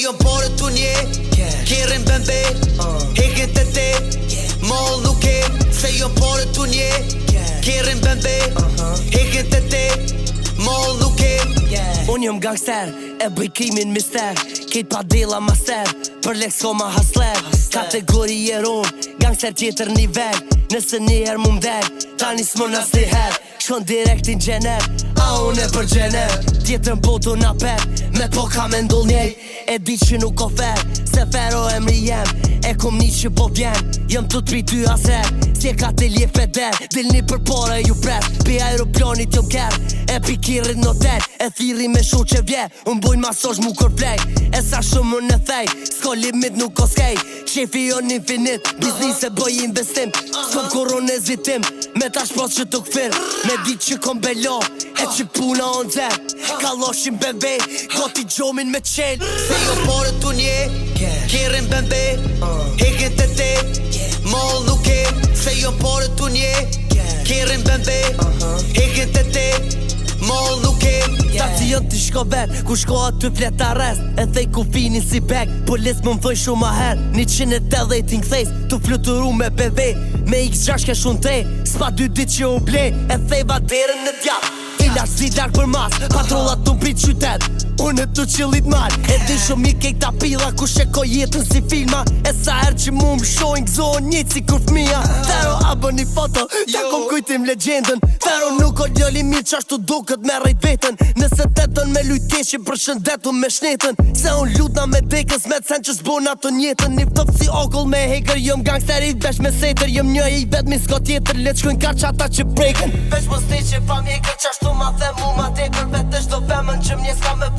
jom pare t'u nje Kerin bëmbe Hekin të te Mall nuk e Se jom pare t'u nje Kerin bëmbe Hekin të te Mall nuk e Unë jom gangster E bëj krimin mister Kejt pa dela master Për lek s'ko ma hasler Kategori e ron Gangster tjetër nivel Nëse njëher mu mdel Tani s'mon as njëher Shkon direkt in gjener A unë e për gjener Tjetër botu na per Me po ka me ndull njej E di që nuk o fer Se fero emri jem E kom një që po vjen Jëm të tri ty aser Si e ka të lje peder Dilni për pare ju pret Pi aeroplanit jom ker E pi kirit në hotel E thiri me shu që vje Unë bojnë masosh mu kër vlej E sa shumë në thej S'ko limit nuk o skej Shefi jo n'infinit Biznis e bëj investim S'kom koron e zitim Me ta shpos që të këfir Me di që kom belo E që puna on zer Kaloshin bebe Goti gjomin me qel Se jo pare t'u nje Kerin bëmbe Hekin të te Mall nuk e Se jo pare t'u nje Kerin bëmbe Hekin të te Mall nuk e Stacion t'i shko ver Ku shko aty flet arrest E thej ku finin si bek Polis më mthoj shumë a her 180 kthejs Tu fluturu me BV Me X6 ke shun te S'pa 2 dit që u ble E thej baterën në djap Ilar si larg për mas Patrollat t'u prit qytet Unë t'u qillit mal E di shumë i kejt ta pila Ku sheko jetën si filma E sa her që mu më shojnë Gzohën njët si kur fmija Fero a bën një foto Ta kom kujtim legendën Fero nuk o ljoli mirë qashtu duket me rejt vetën Nëse tetën me lujt keshin Për shëndetun me shnetën Se unë lutna me dekës Me cen që s'bon ato njetën Një ftëp si okull me heker Jëm gangster i vesh me setër Jëm një i vet mi s'ko tjetër Let shkojnë ka qata që preken Vesh më stej që pa mjekër Qashtu ma them mu ma tekër Vetesh do femën që mjes ka me